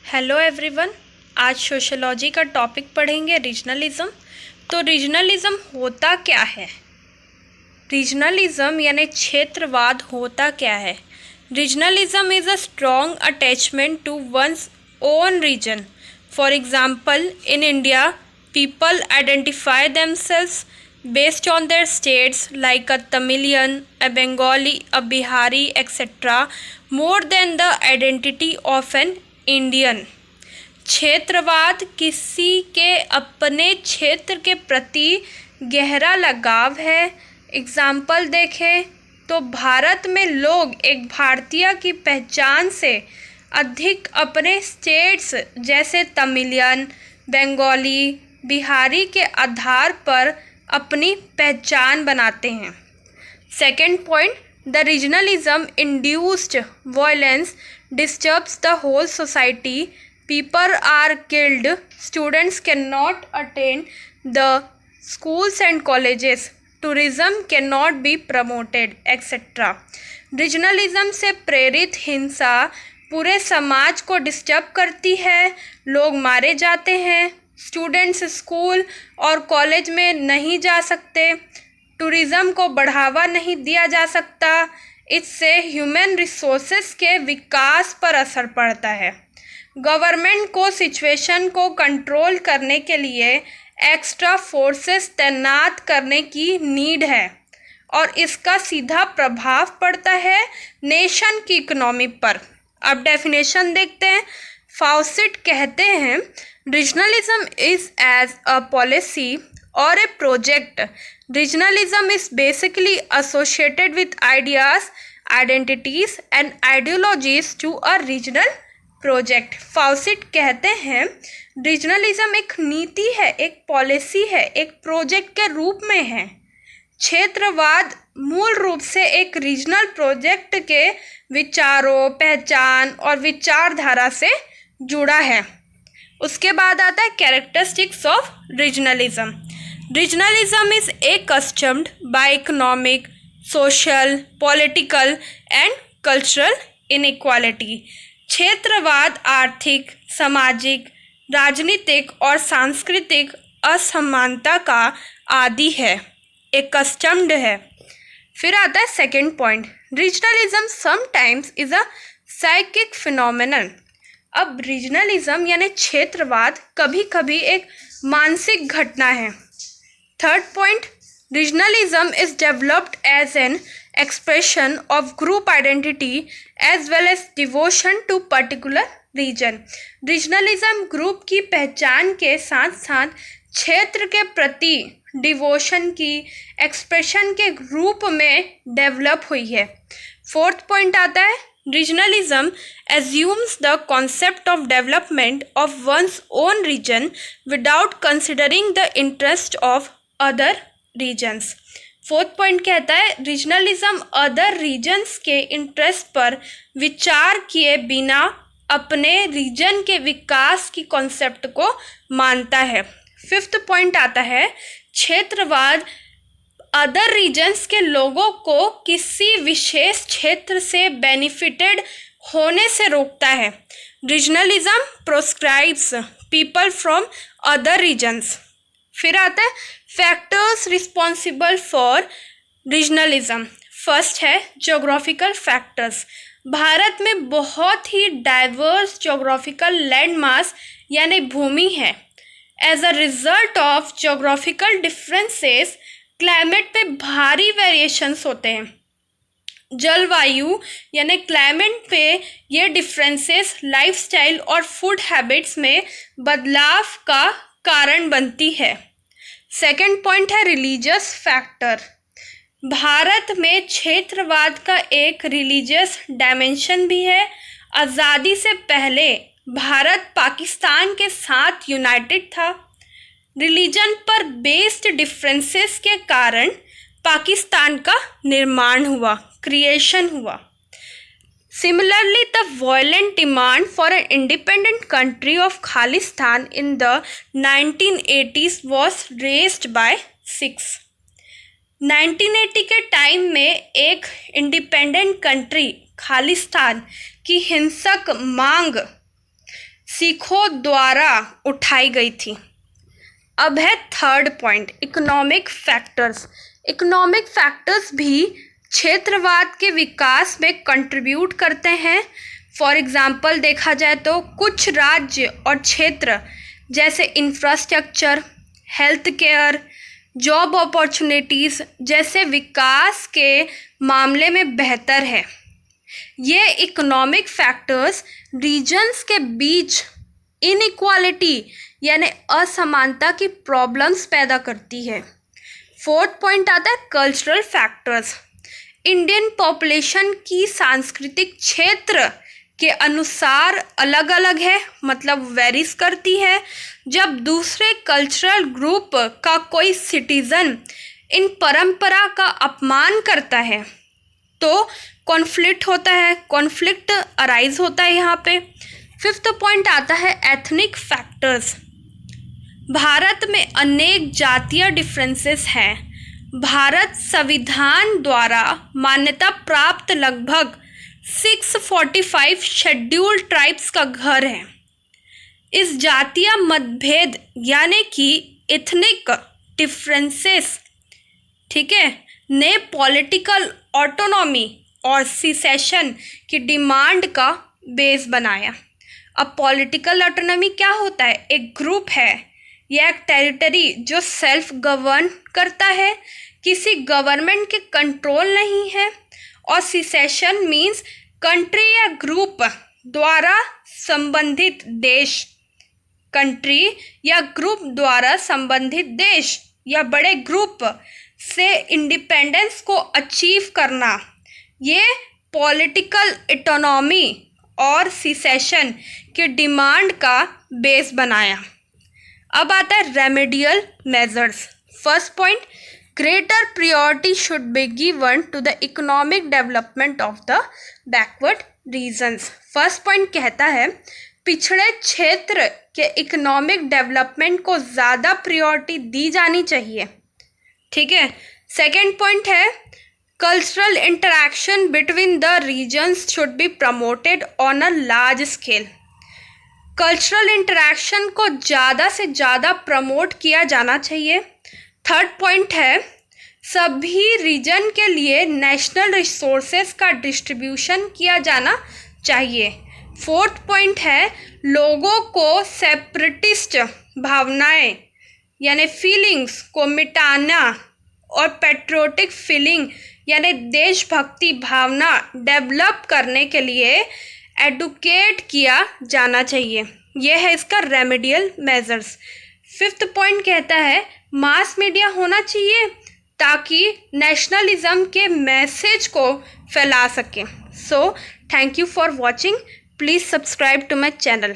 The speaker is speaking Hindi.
Hello everyone. आज सोशोलॉजी का टॉपिक पढ़ेंगे रीजनलिज़म। तो रीजनलिज़म होता क्या है? रीजनलिज़म यानी क्षेत्रवाद होता क्या है? Regionalism is a strong attachment to one's own region. For example, in India people identify themselves based on their states, like a Tamilian, a Bengali, a Bihari, etc., more than the identity of an Indian. क्षेत्रवाद किसी के अपने क्षेत्र के प्रति गहरा लगाव है। एग्जाम्पल देखें तो भारत में लोग एक भारतीय की पहचान से अधिक अपने स्टेट्स जैसे तमिलियन, बंगाली, बिहारी के आधार पर अपनी पहचान बनाते हैं। Second point, the regionalism induced violence disturbs the whole society. People are killed, students cannot attend the schools and colleges, tourism cannot be promoted, etc. Regionalism से प्रेरित हिंसा पूरे समाज को डिस्टर्ब करती है। लोग मारे जाते हैं, स्टूडेंट्स स्कूल और कॉलेज में नहीं जा सकते, टूरिज़्म को बढ़ावा नहीं दिया जा सकता। इससे ह्यूमन रिसोर्सेज के विकास पर असर पड़ता है। गवर्नमेंट को सिचुएशन को कंट्रोल करने के लिए एक्स्ट्रा फोर्सेस तैनात करने की नीड है और इसका सीधा प्रभाव पड़ता है नेशन की इकोनॉमी पर। अब डेफिनेशन देखते हैं। फाउसिट कहते हैं, regionalism is as a policy और a project. Regionalism is basically associated with ideas, identities and ideologies to a regional project. Fawcett कहते हैं रीजनलिज्म एक नीति है, एक पॉलिसी है, एक प्रोजेक्ट के रूप में है। क्षेत्रवाद मूल रूप से एक रीजनल प्रोजेक्ट के विचारों, पहचान और विचारधारा से जुड़ा है। उसके बाद आता है characteristics of regionalism. Regionalism is a customed by economic, social, political and cultural inequality. क्षेत्रवाद आर्थिक, सामाजिक, राजनीतिक और सांस्कृतिक असमानता का आदि है, एक कस्टम्ड है। फिर आता है second point, regionalism sometimes is a psychic phenomenon. अब रीजनलिज्म यानी क्षेत्रवाद कभी कभी एक मानसिक घटना है। Third point, regionalism is developed as an expression of group identity as well as devotion to particular region. regionalism group की पहचान के साथ साथ क्षेत्र के प्रति डिवोशन की एक्सप्रेशन के रूप में डेवलप हुई है। फोर्थ पॉइंट आता है, regionalism assumes the concept of development of one's own region without considering the interest of other regions. Fourth point कहता है रीजनलिज्म अदर रीजन्स के इंटरेस्ट पर विचार किए बिना अपने रीजन के विकास की कॉन्सेप्ट को मानता है। फिफ्थ पॉइंट आता है, क्षेत्रवाद अदर रीजन्स के लोगों को किसी विशेष क्षेत्र से बेनिफिटेड होने से रोकता है। Regionalism proscribes people from other regions. फिर आता है factors responsible for regionalism. First है ज्योग्राफिकल फैक्टर्स. भारत में बहुत ही डाइवर्स ज्योग्राफिकल लैंडमास यानी भूमि है. As a result of geographical differences climate पे भारी वेरिएशंस होते हैं. जलवायु यानी क्लाइमेट पे ये डिफरेंसेस लाइफस्टाइल और फूड हैबिट्स में बदलाव का कारण बनती है. सेकेंड पॉइंट है रिलीजियस फैक्टर. भारत में क्षेत्रवाद का एक रिलीजियस डायमेंशन भी है. आज़ादी से पहले भारत पाकिस्तान के साथ यूनाइटेड था. रिलीजन पर बेस्ड डिफरेंसेस के कारण पाकिस्तान का निर्माण हुआ, क्रिएशन हुआ. Similarly, the violent demand for an independent country of Khalistan in the 1980s was raised by Sikhs. 1980 के टाइम में एक इंडिपेंडेंट कंट्री खालिस्तान की हिंसक मांग सिखों द्वारा उठाई गई थी। अब है third point, economic factors. Economic factors भी क्षेत्रवाद के विकास में कंट्रीब्यूट करते हैं। फॉर एग्जाम्पल देखा जाए तो कुछ राज्य और क्षेत्र जैसे infrastructure, health care, job opportunities जैसे विकास के मामले में बेहतर है। ये इकोनॉमिक फैक्टर्स रीजन्स के बीच इनइक्वालिटी यानी असमानता की प्रॉब्लम्स पैदा करती है। फोर्थ पॉइंट आता है कल्चरल फैक्टर्स। इंडियन पॉपुलेशन की सांस्कृतिक क्षेत्र के अनुसार अलग अलग है, मतलब वेरीज करती है। जब दूसरे कल्चरल ग्रुप का कोई सिटीज़न इन परंपरा का अपमान करता है तो कॉन्फ्लिक्ट होता है, कॉन्फ्लिक्ट अराइज होता है यहाँ पे। फिफ्थ पॉइंट आता है एथनिक फैक्टर्स। भारत में अनेक जातीय डिफरेंसेस हैं। भारत संविधान द्वारा मान्यता प्राप्त लगभग 645 शेड्यूल्ड ट्राइब्स का घर है। इस जातीय मतभेद यानी कि एथनिक डिफरेंसेस, ठीक है, ने पॉलिटिकल ऑटोनॉमी और सिसेशन की डिमांड का बेस बनाया। अब पॉलिटिकल ऑटोनॉमी क्या होता है? एक ग्रुप है या एक टेरिटरी जो सेल्फ गवर्न करता है, किसी गवर्नमेंट के कंट्रोल नहीं है। और सिसेशन मीन्स कंट्री या ग्रुप द्वारा संबंधित देश, कंट्री या ग्रुप द्वारा संबंधित देश या बड़े ग्रुप से इंडिपेंडेंस को अचीव करना। ये पॉलिटिकल ऑटोनॉमी और सिसेशन के डिमांड का बेस बनाया। अब आता है remedial measures. First point, greater priority should be given to the economic development of the backward regions. First point कहता है पिछड़े क्षेत्र के इकोनॉमिक डेवलपमेंट को ज़्यादा प्रायोरिटी दी जानी चाहिए, ठीक है। सेकेंड पॉइंट है cultural interaction between the regions should be promoted on a large scale. Cultural interaction को ज़्यादा से ज़्यादा प्रमोट किया जाना चाहिए। थर्ड पॉइंट है सभी रीजन के लिए नेशनल रिसोर्सेज का डिस्ट्रीब्यूशन किया जाना चाहिए। फोर्थ पॉइंट है लोगों को सेपरेटिस्ट भावनाएं यानी फीलिंग्स को मिटाना और पैट्रियोटिक फीलिंग यानी देशभक्ति भावना डेवलप करने के लिए एडुकेट किया जाना चाहिए। यह है इसका रेमेडियल मेजर्स। फिफ्थ पॉइंट कहता है मास मीडिया होना चाहिए ताकि नेशनलिज्म के मैसेज को फैला सकें। So thank you for watching. Please subscribe to my channel.